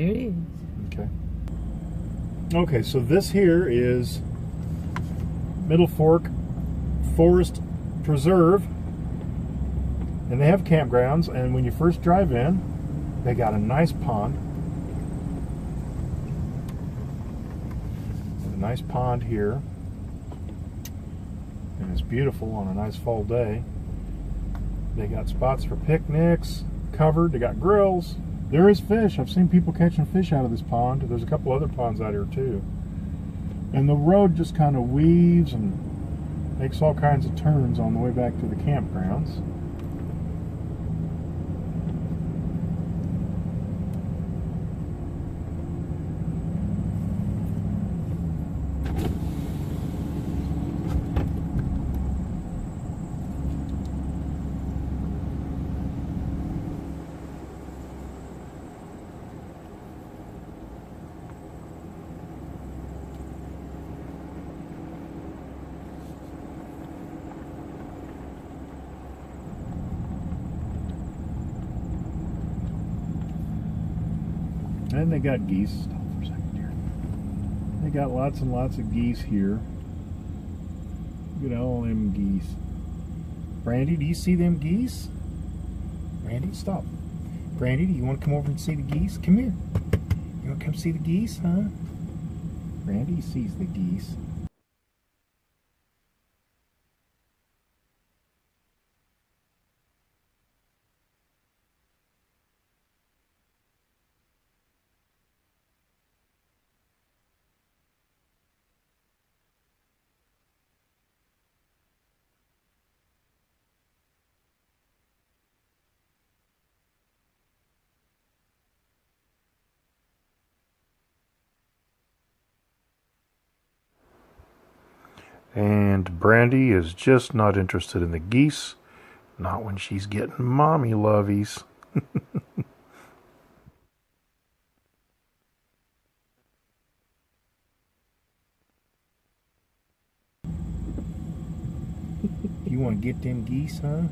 There it is. Okay. Okay, so this here is Middle Fork Forest Preserve. And they have campgrounds, and when you first drive in, they got a nice pond. A nice pond here. And it's beautiful on a nice fall day. They got spots for picnics, covered, they got grills. There is fish. I've seen people catching fish out of this pond. There's a couple other ponds out here too. And the road just kind of weaves and makes all kinds of turns on the way back to the campgrounds. And they got geese. Stop for a second here. They got lots and lots of geese here. Look at all them geese. Brandy, do you see them geese? Brandy, stop. Brandy, do you want to come over and see the geese? Come here. You want to come see the geese, huh? Brandy sees the geese. And Brandy is just not interested in the geese. Not when she's getting mommy lovies. You want to get them geese, huh?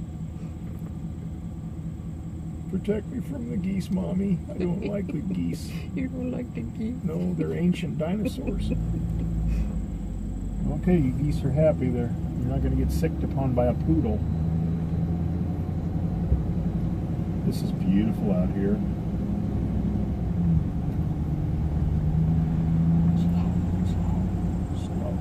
Protect me from the geese, Mommy. I don't like the geese. You don't like the geese? No, they're ancient dinosaurs. Okay, you geese are happy there. You're not going to get sicked upon by a poodle. This is beautiful out here. Slow.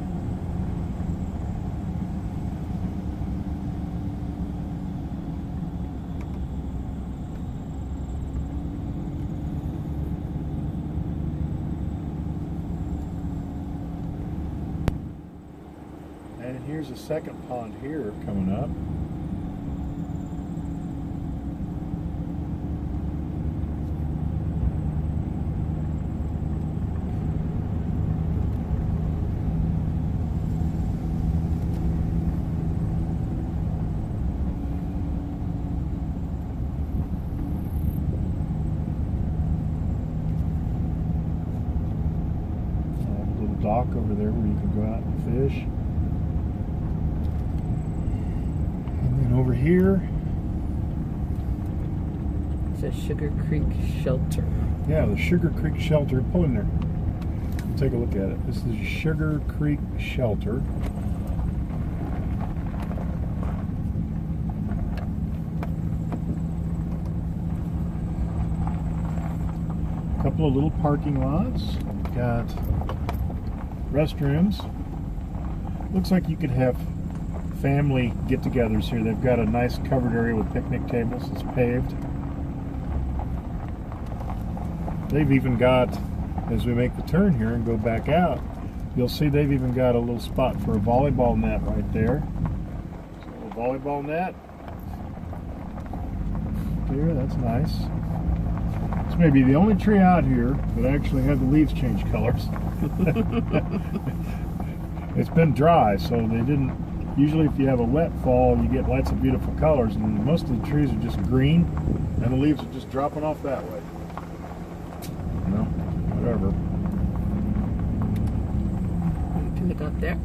And here's a second pond here coming up. A little dock over there where you can go out and fish. Over here, it's a Sugar Creek shelter. Yeah, the Sugar Creek shelter. Pull in there. Take a look at it. This is Sugar Creek shelter. A couple of little parking lots. Got restrooms. Looks like you could have family get-togethers here. They've got a nice covered area with picnic tables. It's paved. They've even got, as we make the turn here and go back out, you'll see they've even got a little spot for a volleyball net right there. So a volleyball net. Here, that's nice. This may be the only tree out here that actually had the leaves change colors. It's been dry, so they didn't. Usually if you have a wet fall, you get lots of beautiful colors, and most of the trees are just green, and the leaves are just dropping off that way. You know, whatever. You can look up there.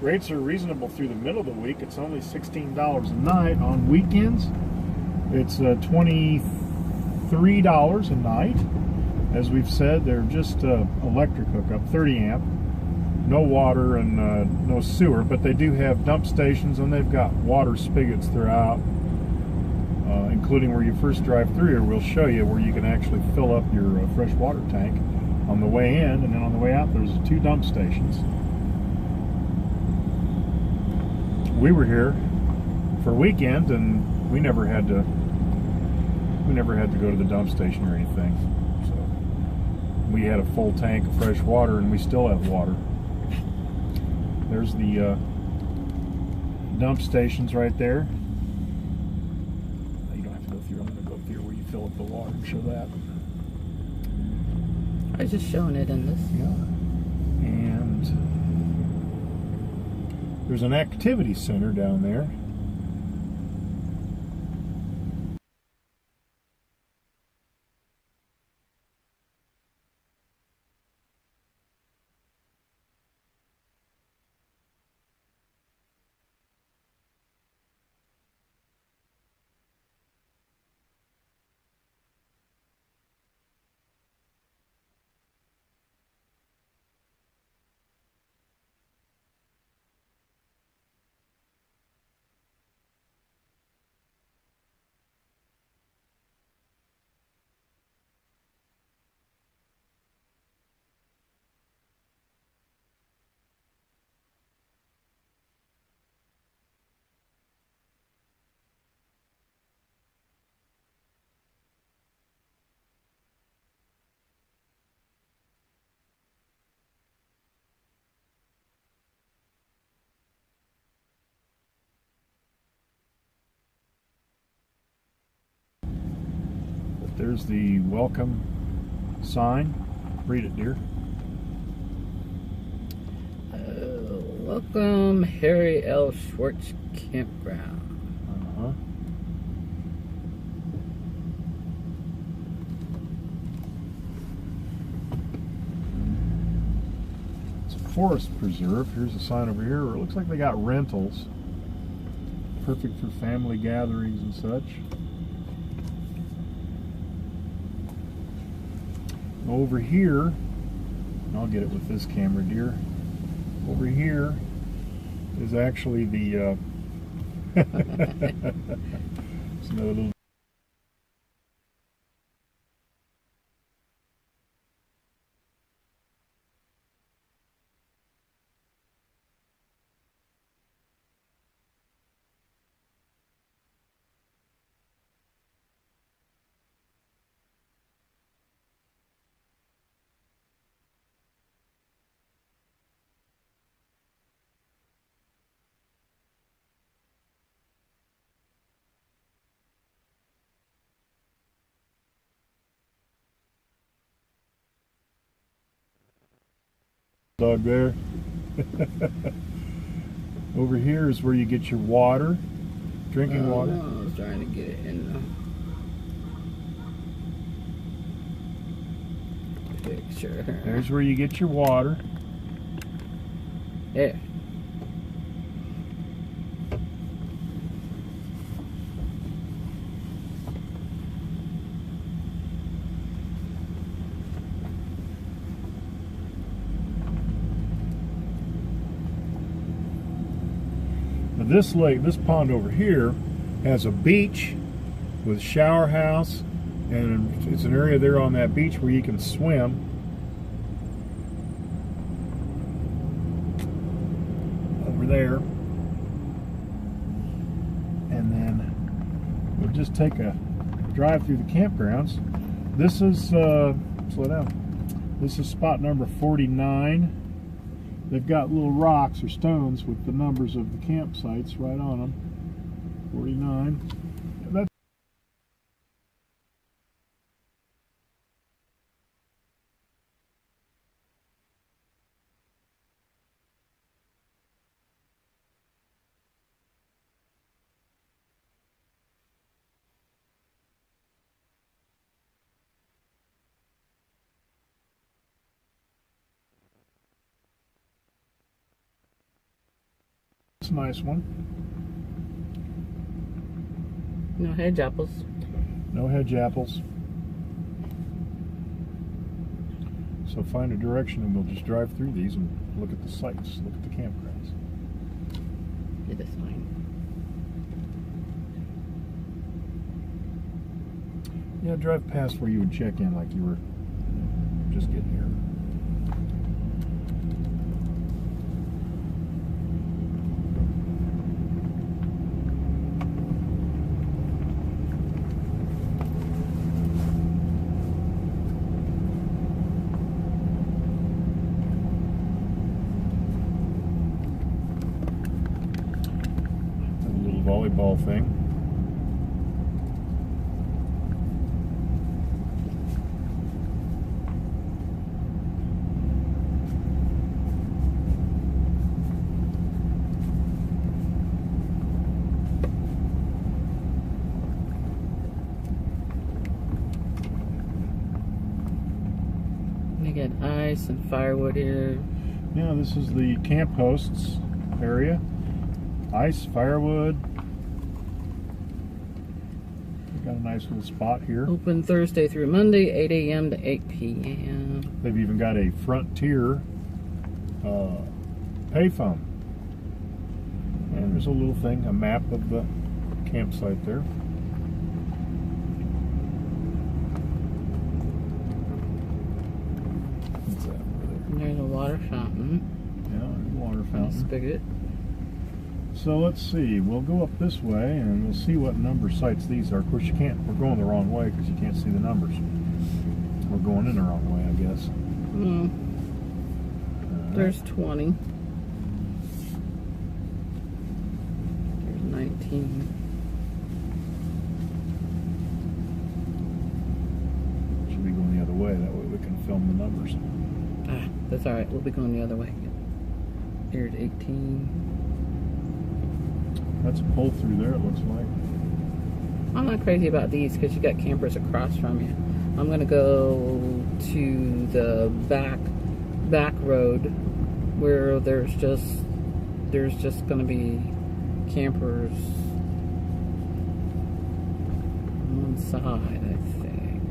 Rates are reasonable through the middle of the week. It's only $16 a night. On weekends, it's $23 a night. As we've said, they're just electric hookup, 30 amp, no water and no sewer, but they do have dump stations, and they've got water spigots throughout, including where you first drive through here. We'll show you where you can actually fill up your fresh water tank on the way in, and then on the way out there's 2 dump stations. We were here for a weekend, and we never had to go to the dump station or anything. So we had a full tank of fresh water, and we still have water. There's the dump stations right there. You don't have to go through. I'm going to go through where you fill up the water and show that. I was just showing it in this. Yeah. And there's an activity center down there. There's the welcome sign. Read it, dear. Welcome, Harry L. Schwartz Campground. Uh-huh. It's a forest preserve. Here's a sign over here. It looks like they got rentals. Perfect for family gatherings and such. Over here, and I'll get it with this camera, dear. Over here is actually the it's another little dog there. Over here is where you get your water, drinking water. No, I was trying to get it in the picture. There's where you get your water. Yeah. This lake, this pond over here, has a beach with shower house, and it's an area there on that beach where you can swim. Over there. And then we'll just take a drive through the campgrounds. This is, slow down. This is spot number 49. They've got little rocks or stones with the numbers of the campsites right on them. 49. That's That's a nice one. No hedge apples. No hedge apples. So find a direction and we'll just drive through these and look at the sites, look at the campgrounds. Yeah, that's fine. Yeah, drive past where you would check in like you were just getting here. Volleyball thing. They got ice and firewood here. Yeah, this is the camp hosts area. Ice, firewood. Got a nice little spot here. Open Thursday through Monday, 8 a.m. to 8 p.m. They've even got a Frontier payphone. And there's a little thing, a map of the campsite there. What's that over there? And there's a water fountain. Yeah, there's a water And a fountain. spigot. So let's see, we'll go up this way and we'll see what number sites these are. Of course you can't, we're going the wrong way because you can't see the numbers. We're going in the wrong way, I guess. There's 20. There's 19. Should be going the other way, that way we can film the numbers. Ah, that's alright, we'll be going the other way. Here's 18. That's a pull through there, it looks like. I'm not crazy about these because you got campers across from you. I'm going to go to the back road where there's just going to be campers on one side, I think.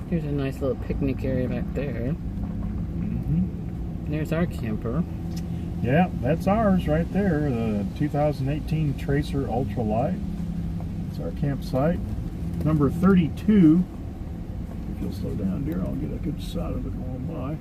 Here's a nice little picnic area back there. And there's our camper. Yeah, that's ours right there, the 2018 Tracer Ultralight. It's our campsite. Number 32. If you'll slow down, dear, I'll get a good shot of it going by.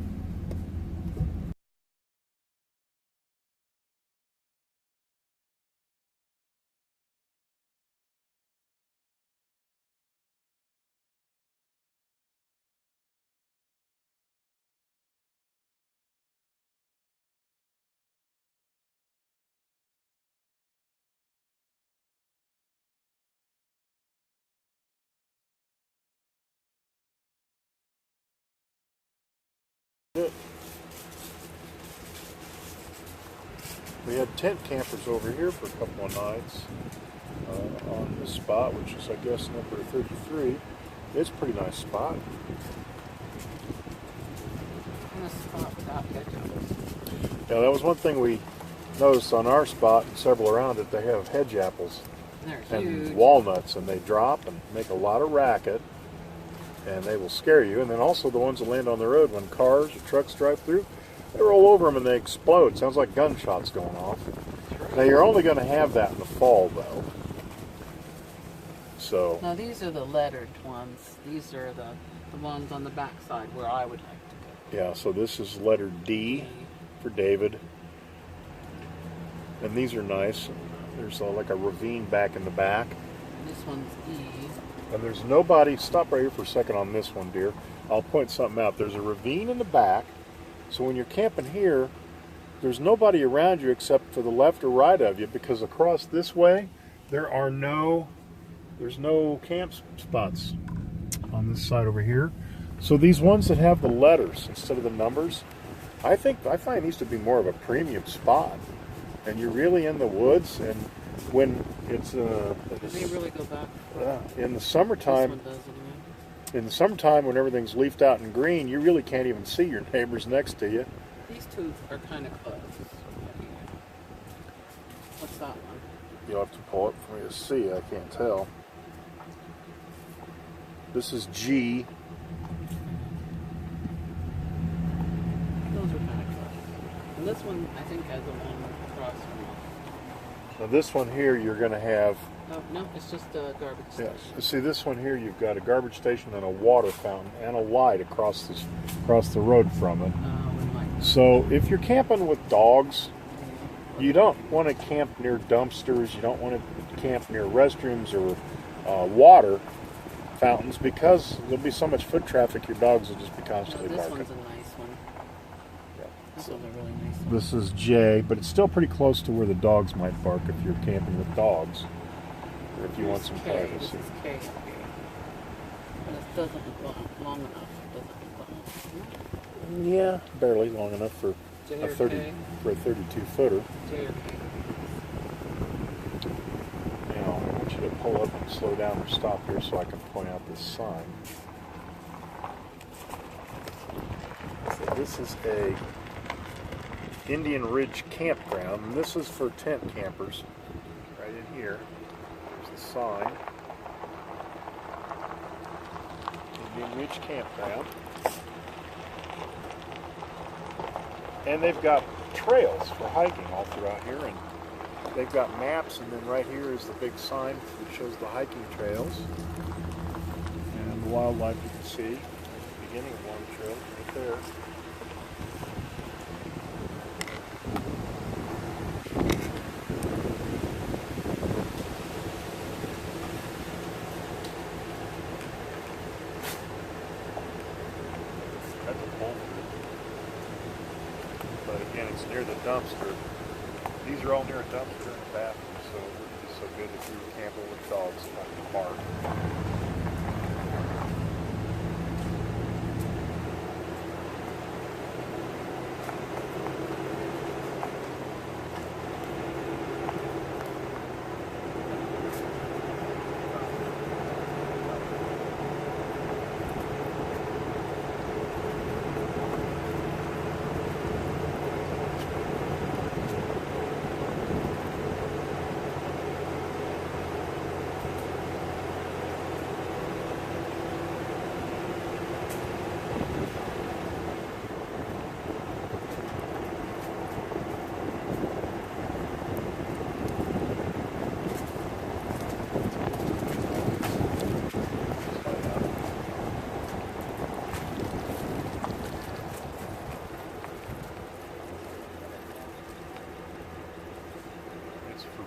We had tent campers over here for a couple of nights on this spot, which is, I guess, number 33. It's a pretty nice spot. In a spot without hedge apples. Yeah, that was one thing we noticed on our spot and several around it. They have hedge apples They're and huge. walnuts, and they drop and make a lot of racket, and they will scare you. And then also the ones that land on the road when cars or trucks drive through, they roll over them and they explode. Sounds like gunshots going off. Now you're only going to have that in the fall, though. So Now these are the lettered ones. These are the ones on the back side where I would like to go. yeah, so this is letter D for David, and these are nice. There's like a ravine back in the back. This one's E. And there's nobody, stop right here for a second on this one, dear. I'll point something out. There's a ravine in the back, so when you're camping here, there's nobody around you except for the left or right of you, because across this way, there's no camp spots. on this side over here. So these ones that have the letters instead of the numbers, I find these to be more of a premium spot. And you're really in the woods, and when it's they really go back in the summertime. This one does anyway. In the summertime, when everything's leafed out and green, you really can't even see your neighbors next to you. These two are kind of close. What's that one? You'll have to pull it for me to see. I can't tell. This is G. Those are kind of close. And this one, I think, has a one across from us. Now this one here, you're going to have. Oh, no, it's just a garbage station. Yes. See, this one here, you've got a garbage station and a water fountain and a light across the road from it. So if you're camping with dogs, you don't want to camp near dumpsters. You don't want to camp near restrooms or water fountains, because there'll be so much foot traffic, your dogs will just be constantly barking. This one's a nice one. Yeah. This one's a really nice one. This is J, but it's still pretty close to where the dogs might bark if you're camping with dogs. Or if you want some privacy. This is K up here. And this doesn't look long enough. It doesn't look long. Yeah, barely long enough for J a or 30 K? for a 32 footer. J or K? Now I want you to pull up and slow down or stop here so I can point out this sign. So this is a Indian Ridge campground, and this is for tent campers. Right in here. There's the sign. Indian Ridge Campground. And they've got trails for hiking all throughout here, and they've got maps, and then right here is the big sign that shows the hiking trails. And the wildlife you can see at the beginning of one trail right there. That's a boulder. But again, it's near the dumpster. These are all near a dumpster and a bathroom, so it wouldn't be so good if you were camping with dogs and not in the park.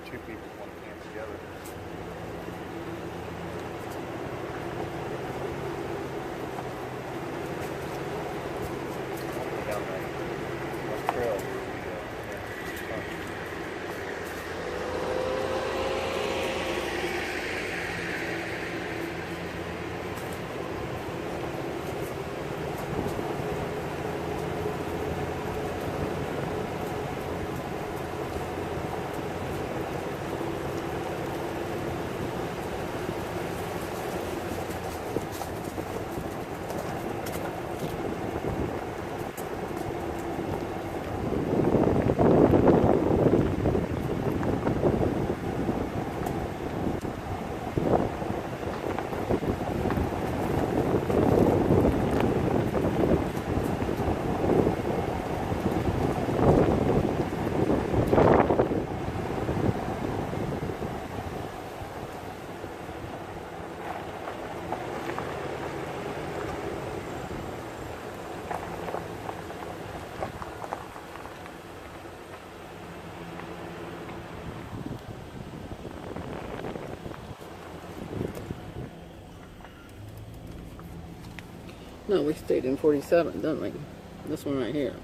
Two people want to camp together. Down that trail where No, we stayed in 47, didn't we? This one right here.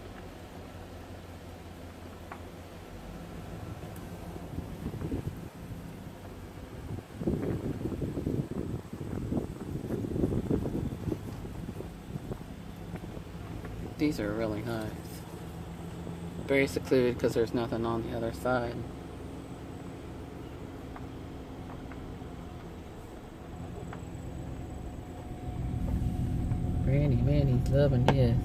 These are really nice. Very secluded because there's nothing on the other side. Granny Manny's loving this.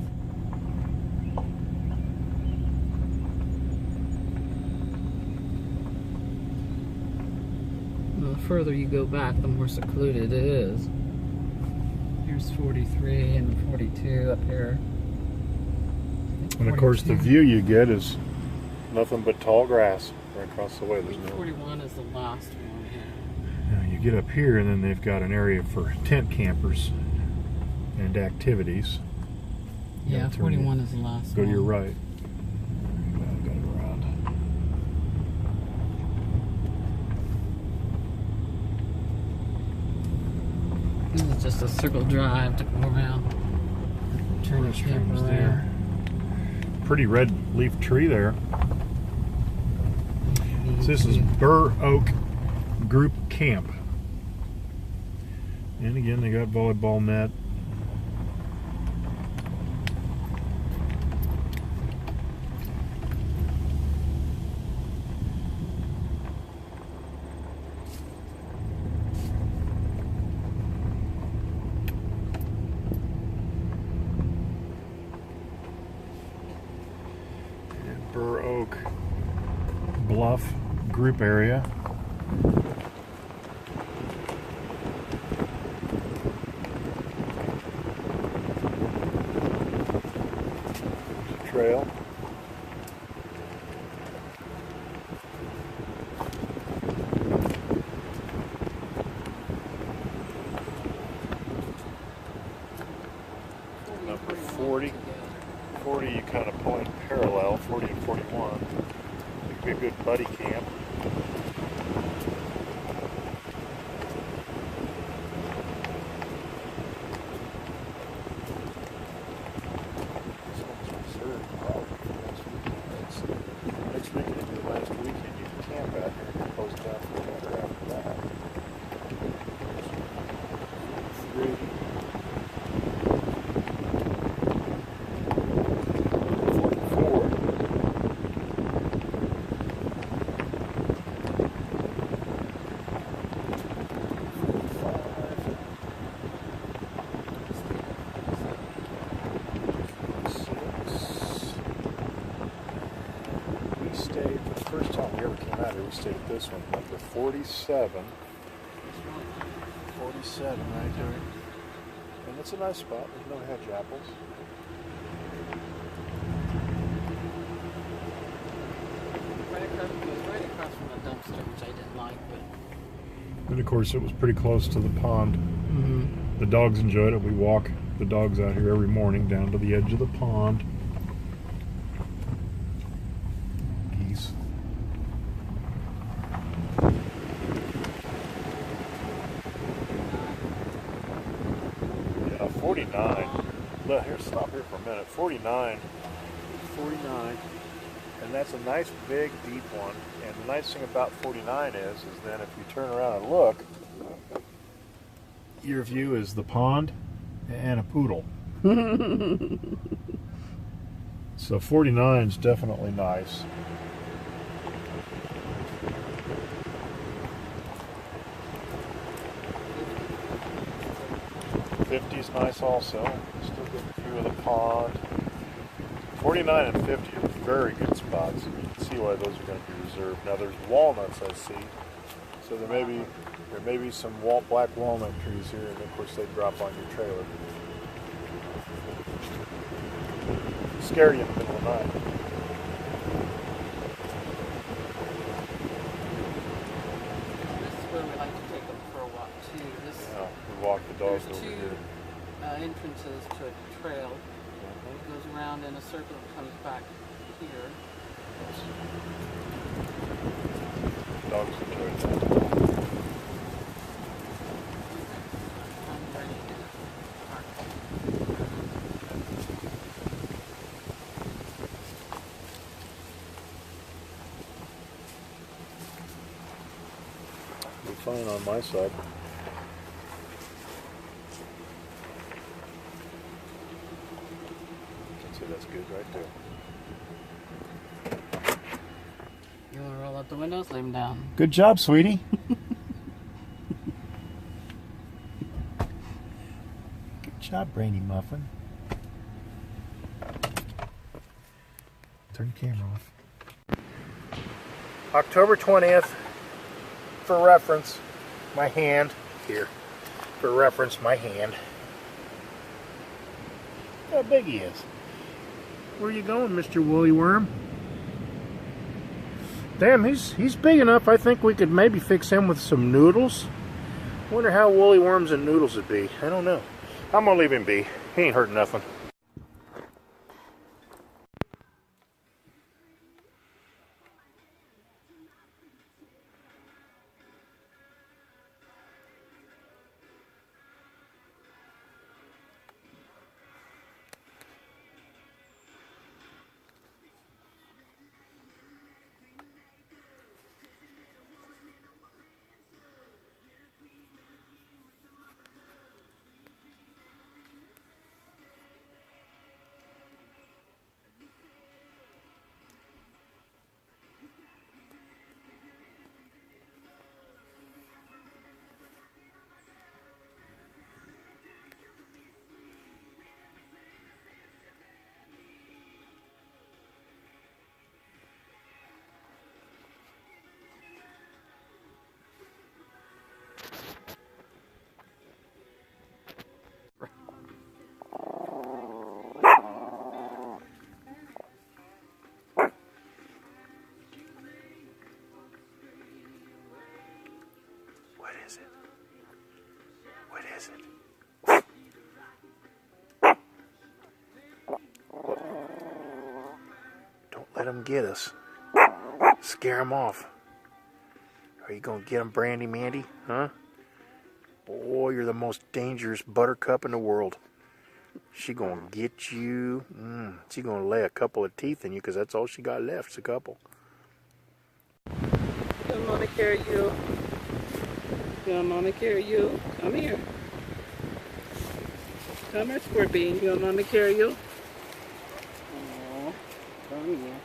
The further you go back, the more secluded it is. Here's 43 and 42 up here. And of course, the view you get is nothing but tall grass right across the way. There's no. 41 is the last one here. Now you get up here, and then they've got an area for tent campers and activities. Yeah, 41 is the last one. Go to your right. I've got it around. This is just a circle drive to go around. Turn the camper around. There. Pretty red leaf tree there. So this is Burr Oak Group Camp. And again, they got volleyball net. Burr Oak Bluff Group Area. Trail. Number 40. 40 you kind of point parallel, 40 and 41. It could be a good buddy camp. This one's reserved probably for next weekend. Next weekend is your last weekend. You can camp out here and you're closed down for the winter after that. 3. 1st time we ever came out here, we stayed at this one, number 47. 47 right there. And it's a nice spot. There's no hedge apples. Right across from the dumpster, which I didn't like, but... And of course, it was pretty close to the pond. Mm-hmm. The dogs enjoyed it. We walk the dogs out here every morning down to the edge of the pond. Geese. Yeah, 49. Look, here, stop here for a minute. 49. 49. And that's a nice, big, deep one. And the nice thing about 49 is then if you turn around and look, your view is the pond and a poodle. So 49 is definitely nice. 50 is nice also. Still get a view of the pond. 49 and 50 are very good spots. You can see why those are going to be reserved. Now there's walnuts I see, so there may be some black walnut trees here, and of course they drop on your trailer. Scare you in the middle of the night. This is where we like to take them for a walk too. Yeah, we walk the dogs over here. There's 2 entrances to a trail. It goes around in a circle and comes back here. Dogs enjoy that. I'm ready to park. Be fine on my side. See, that's good right there. You want to roll out the windows? Lay them down. Good job, sweetie. Good job, Brainy Muffin. Turn the camera off. October 20th, for reference, my hand. Here, for reference, my hand. Look how big he is. Where are you going, Mr. Woolly Worm? Damn, he's big enough. I think we could maybe fix him with some noodles. Wonder how woolly worms and noodles would be. I don't know. I'm gonna leave him be. He ain't hurting nothing. What is it? What is it? Don't let them get us. Scare them off. Are you going to get them, Brandy Mandy? Huh? Boy, you're the most dangerous buttercup in the world. She going to get you. She going to lay a couple of teeth in you because that's all she got left. It's a couple. Come on, carry you. You want Mama carry you? Come here. Come here, Squirt Bean. You want Mama carry you? Aww. Come here.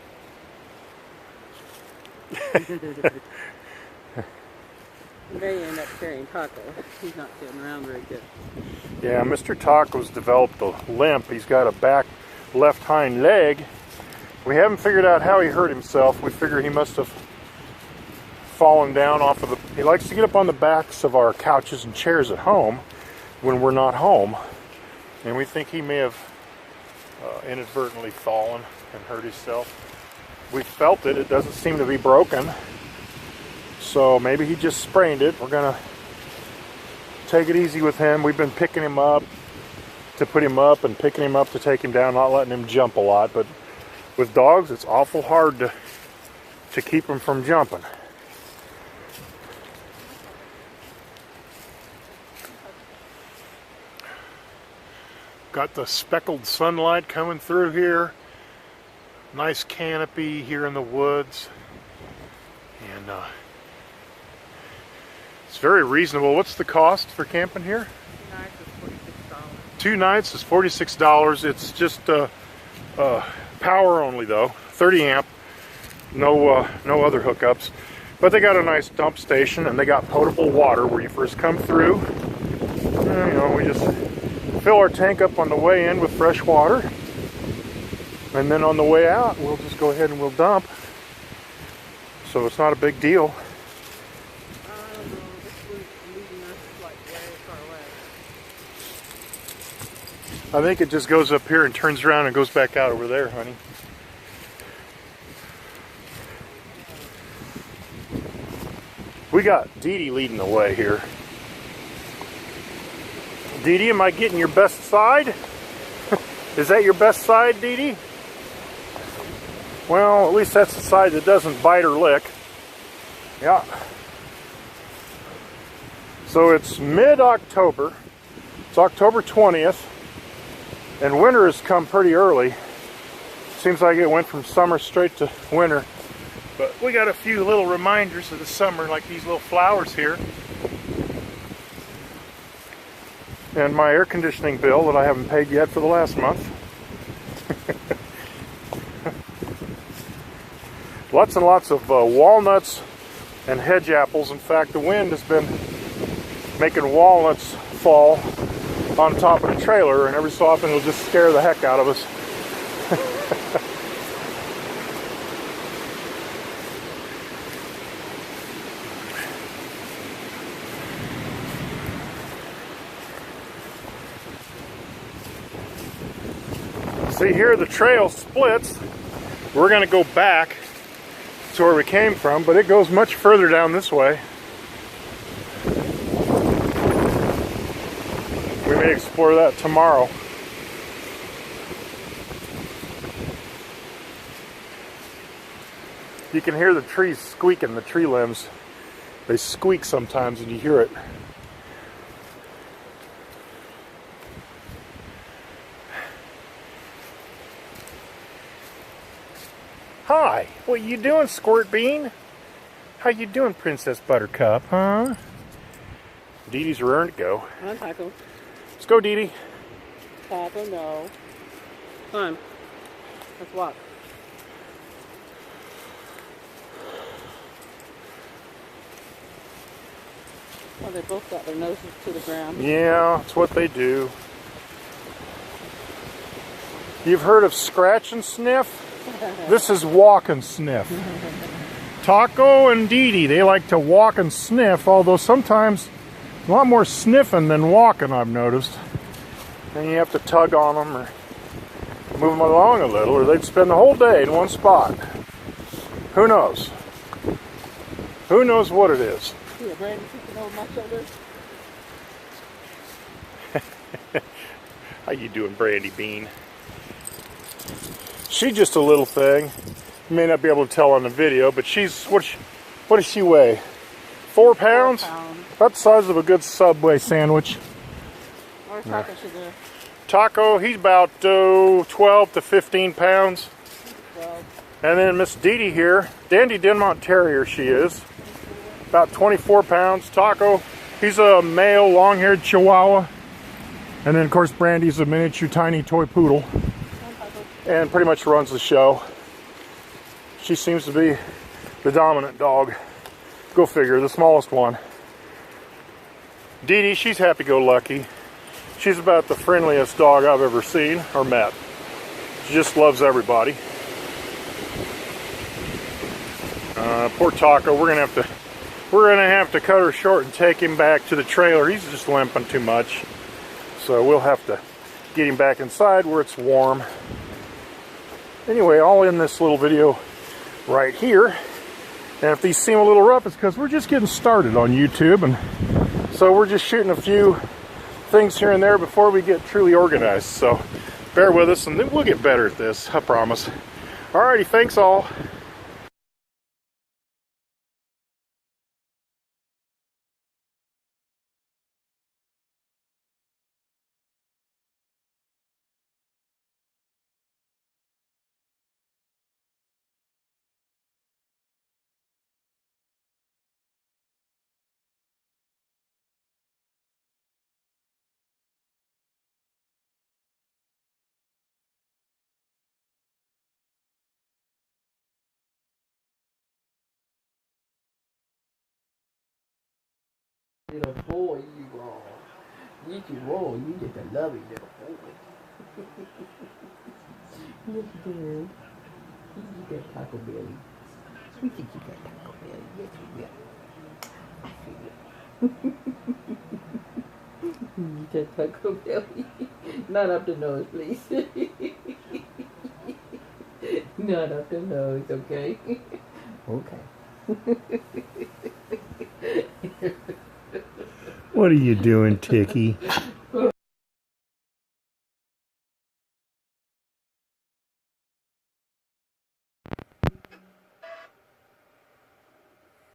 They end up carrying Taco. He's not getting around very good. Yeah, Mr. Taco's developed a limp. He's got a back left hind leg. We haven't figured out how he hurt himself. We figure he must have fallen down off of the... He likes to get up on the backs of our couches and chairs at home when we're not home. And we think he may have inadvertently fallen and hurt himself. We felt it. It doesn't seem to be broken. So maybe he just sprained it. We're going to take it easy with him. We've been picking him up to put him up and picking him up to take him down, not letting him jump a lot. But with dogs, it's awful hard to keep them from jumping. Got the speckled sunlight coming through here. Nice canopy here in the woods. And it's very reasonable. What's the cost for camping here? 2 nights is $46. It's just power only though, 30 amp, no other hookups. But they got a nice dump station and they got potable water where you first come through. You know, we just fill our tank up on the way in with fresh water. And then on the way out, we'll just go ahead and we'll dump. So it's not a big deal. I think it just goes up here and turns around and goes back out over there, honey. We got Dee Dee leading the way here. Dee Dee, am I getting your best side? Is that your best side, Dee Dee? Well, at least that's the side that doesn't bite or lick. Yeah. So it's mid-October. It's October 20th. And winter has come pretty early. Seems like it went from summer straight to winter. But we got a few little reminders of the summer, like these little flowers here. And my air conditioning bill that I haven't paid yet for the last month. Lots and lots of walnuts and hedge apples. In fact, the wind has been making walnuts fall on top of the trailer, and every so often it'll just scare the heck out of us. See, here the trail splits. We're going to go back to where we came from, but it goes much further down this way. We may explore that tomorrow. You can hear the trees squeaking, the tree limbs. They squeak sometimes and you hear it. Hi, what you doing, Squirt Bean? How you doing, Princess Buttercup, huh? Dee Dee's raring to go. Come on, Taco. Let's go, Dee Dee. Taco, no. Come on. Let's walk. Oh, they both got their noses to the ground. Yeah, that's what they do. You've heard of scratch and sniff? This is walk and sniff. Taco and Dee Dee, they like to walk and sniff, although sometimes a lot more sniffing than walking, I've noticed. And you have to tug on them or move them along a little, or they'd spend the whole day in one spot. Who knows? Who knows what it is? Yeah, Brandon sitting over my shoulder. How you doing, Brandy Bean? She's just a little thing. You may not be able to tell on the video, but she's, what does she weigh? 4 pounds? 4 pounds. About the size of a good Subway sandwich. Or Taco should do. Taco, he's about 12 to 15 pounds. 12. And then Miss Dee Dee here, Dandy Denmont Terrier she is. About 24 pounds. Taco, he's a male long-haired Chihuahua. And then of course Brandy's a miniature tiny toy poodle. And pretty much runs the show. She seems to be the dominant dog. Go figure, the smallest one. Dee Dee, she's happy-go-lucky. She's about the friendliest dog I've ever seen or met. She just loves everybody. Poor Taco, we're gonna have to cut her short and take him back to the trailer. He's just limping too much. So we'll have to get him back inside where it's warm. Anyway, I'll end this little video right here. And if these seem a little rough, it's because we're just getting started on YouTube. And so we're just shooting a few things here and there before we get truly organized. So bear with us and then we'll get better at this, I promise. Alrighty, thanks all. Little boy you are. You just a lovely little boy. Yes, you do. You got Taco Belly. We think you got Taco Belly. Yes, you will. You got Taco Belly. Not up the nose, please. Not up the nose, okay? Okay. What are you doing, Tiki?